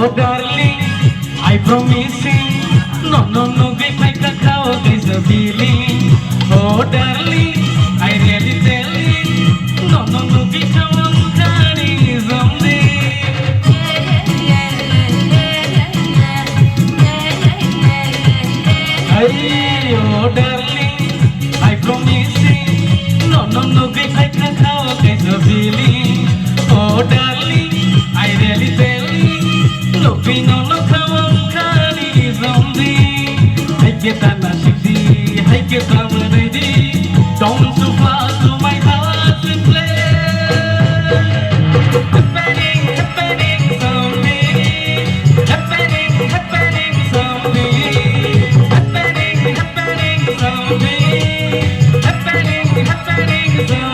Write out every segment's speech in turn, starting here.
darling, I promising, no, give my cacao, there's a feeling. Oh darling, I really telling, no, give your one carry someday. Hey, oh darling, I promising, no, give my cacao, there's a feeling. Oh darling, I really telling, no, come on, carry someday. I get a nashiki, I get a ready. Don't you fly to my house and play. Happening someday. Happening someday. Happening someday. Happening someday.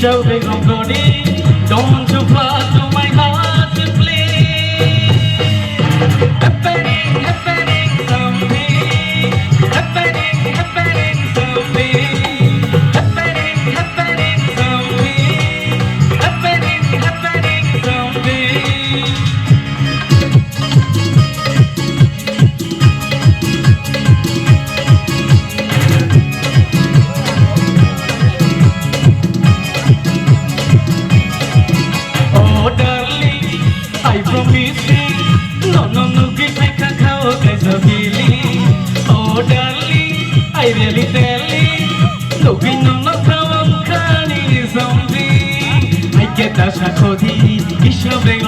Show big on body, don't you fly to my heart to play. Happening someday. Happening someday. Happening someday. Happening someday. Promising, no, give my cacao, there's a feeling. Oh darling, I really telling, no, come on, carry someday. I get a shakoti, it's a big